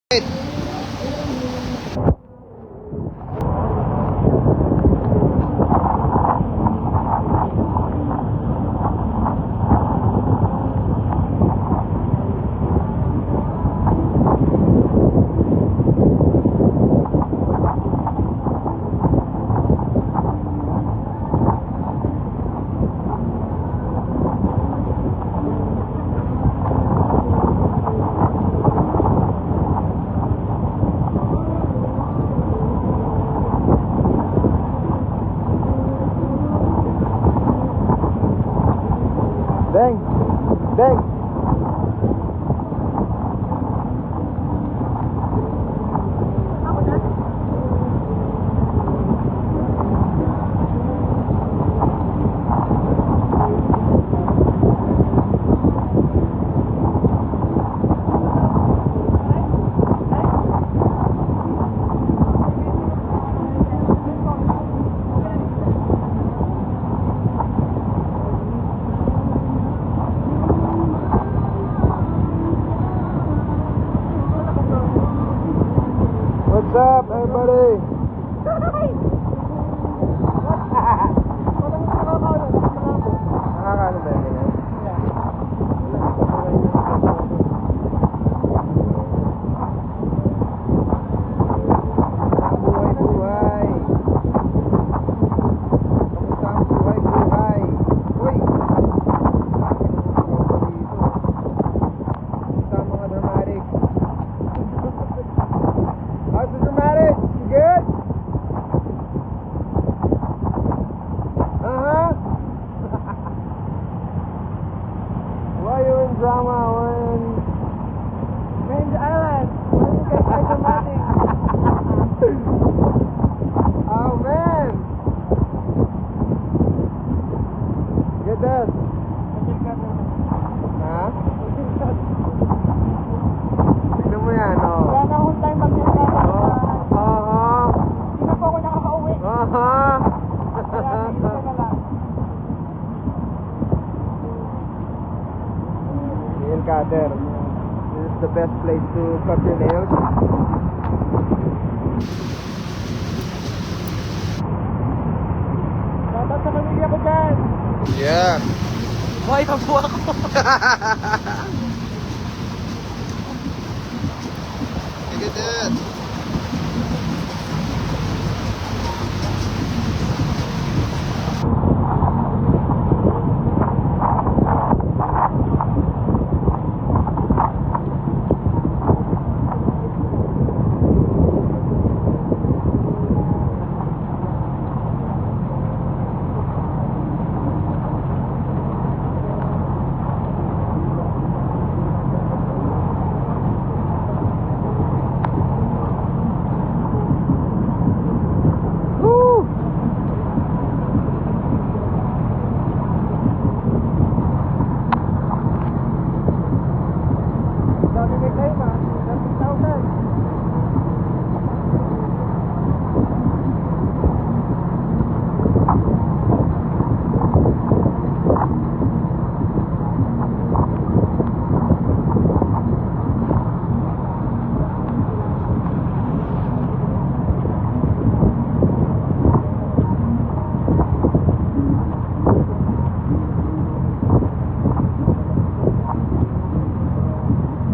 Deng. What's up, everybody? Nakakano ba yun? Buhay-buhay. Kamusta ang buhay-buhay? Uy! Kamusta ang mga dramatics? How's the dramatics? You good? Why are you in drama? We're in Range Island. Where you guys are dramatic? Oh man! Get that? Ha? Tignan mo yan, oh. Wala na akong time mag-record. Hindi na po ako nakaka-uwi. Kaya isa na lang. Nail cutter. This is the best place to cut your nails. Dapat sa pamilya ko dyan. Yeah. Buhay pa po ako. Look at that. Dami may time ah. 30,000.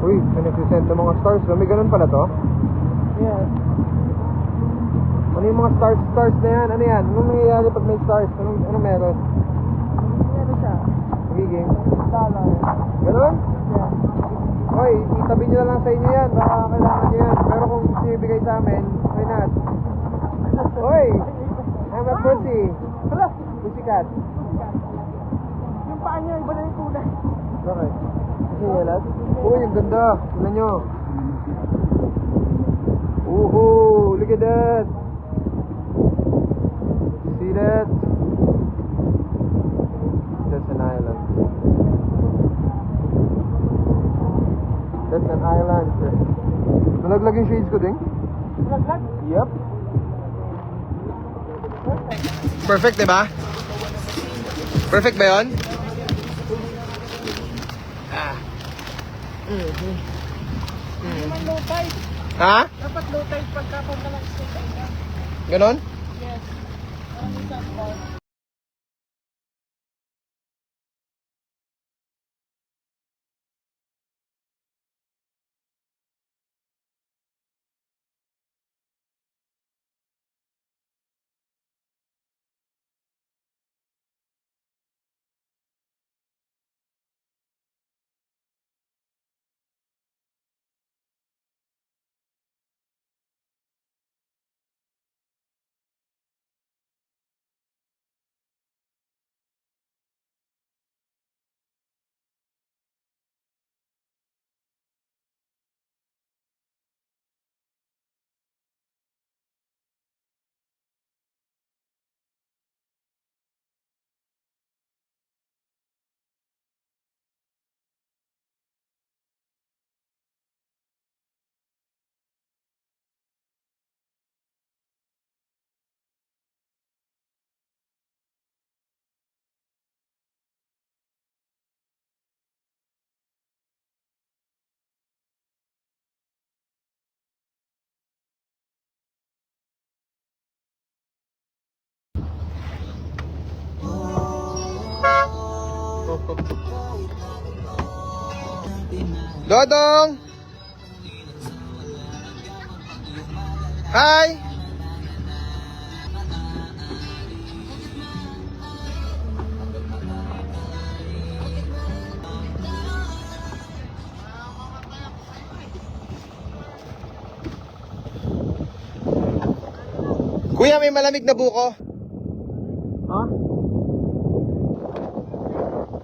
Uy, may nagsisend ng mga stars. May ganun pala to? Yes. Ano yung mga stars na yan? Ano yan? Anong nangyayari pag may stars? Anong meron? Ano siya? Magiging? Dollar. Ganun? Yes. Oy, itabi nyo na lang sa inyo yan. Baka kailangan nyo yan. Pero kung gusto nyo ibigay sa amin, why not? Oy! I'm a pussy. Hala! Pussycat. Yung paa niya, iba na yung kulay. Bakit? Kasi yelas? Uy, ang ganda. Tignan nyo. Ooh, look at that. See that? That's an island. That's an island. Nalaglag yung shades ko din? Laglag? Yep. Perfect, diba? Perfect ba yun? Hindi man low tide. Ha? Dapat low tide pagka malakas yung tide. Ganon? Yes. Parang isang bar. Dodong! Hi! Kuya, may malamig na buko. Ha?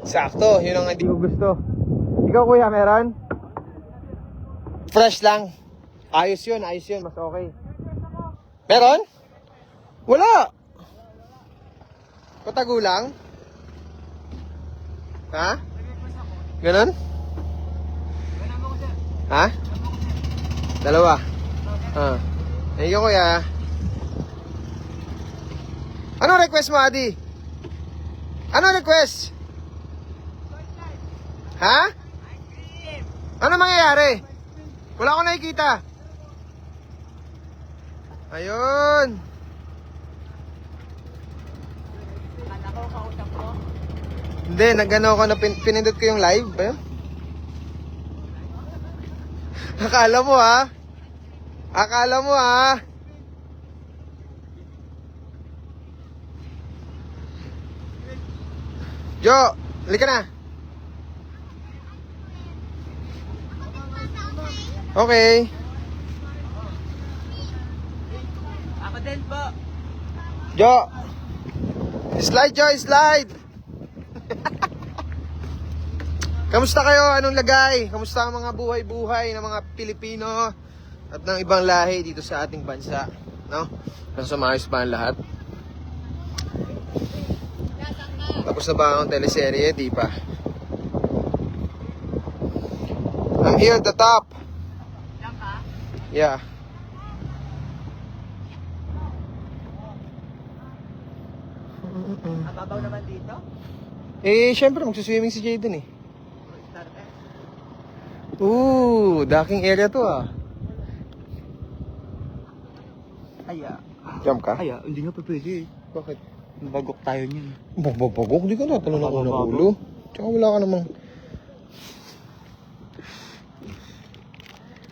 Sakto, yun ang hindi ko gusto. Ikaw kuya, meron? Fresh lang. Ayos yun, mas okay. Meron? Wala. Patagulang? Ha? Ganon? Ha? Dalawa. Ah. Thank you kuya. Ano request mo, Adi? Ano request? Ha? Ano mangyayari? Wala ko nakikita. Ayun. Hindi, nag-ano ko na pinindot ko yung live. Ayun. Akala mo ha? Akala mo ha? Jo, halika na. Okay. Ako din po. Jo. Slide, Jo, slide. Kamusta kayo? Anong lagay? Kamusta ang mga buhay-buhay ng mga Pilipino at ng ibang lahi dito sa ating bansa? No? Nasa maayos ba ang lahat? Tapos na ba ang teleserye? Di pa. I'm here at the top. Diyan ka? Yeah. Mababaw naman dito? Eh, syempre magsuswimming si Jayden eh. Docking area to ah. Aya. Jump ka? Aya, hindi nga pa pwede. Bakit? Bagok tayo niyan. Bagok? Di ka na talo ng unang ulo. Tsaka wala ka namang...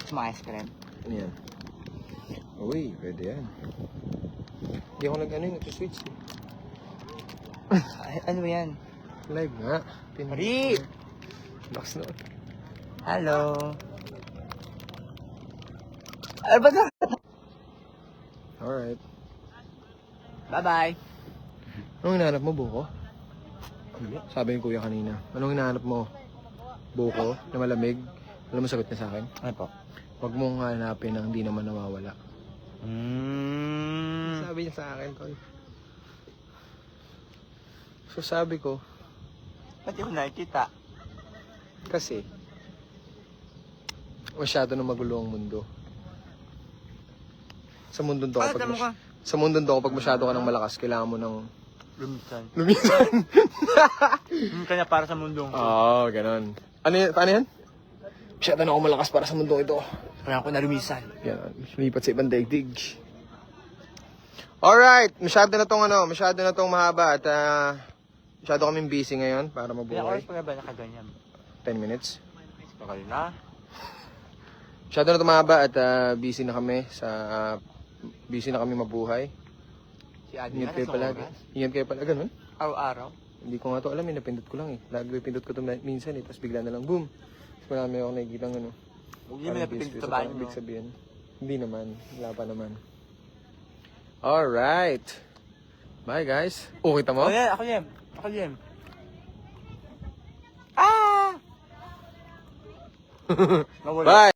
Sumayas ka rin. Ano yan? Uy, pwede yan. Hindi ako nag-switch eh. Ay, ano yan? Live nga. Mari! Box na. Hello. Ano ba na? Alright. Bye-bye. Anong hinahanap mo, buko? Sabi yung kuya kanina. Anong hinahanap mo? Buko na malamig? Alam mo sagot niya sa akin? Ano po? Huwag mong hanapin ang hindi naman nawawala. Sabi niya sa akin, Tol. So sabi ko, Ba't yung nakikita? kasi masyado na magulo ang mundo. Sa mundo to sa mundo to kapag masyado ka ng malakas, kailangan mo ng Lumisan. lumisan. Kanya para sa mundong Oo, ganun. Ano yan? Masyado na ako malakas para sa mundong ito. Kaya ko nalumisan. Yan, lumipat sa ibang daigdig. Alright, masyado na tong mahaba at masyado kaming busy ngayon para Kaya mabuhay. oras pa nga ba nakaganyan? 10 minutes. Bakal na. Masyado na tong mahaba at busy na kami mabuhay. Si Adi Ingat nga, kayo nasa palagi. oras. Ingat kayo palagi, ganun. Araw-araw. Hindi ko nga to alam, napindot ko lang eh. Lagi pindot ko to minsan eh, tapos bigla na lang, boom. Tapos marami ako nakikita ng ano. Huwag niyo may Parang napipindot business, sa parang bahay ibig mo. sabihin. Hindi naman, wala pa naman. Alright. Bye guys. Oh, kita mo? Oh, yeah, ako yan. Ako yan. Ah! Nawala. Bye!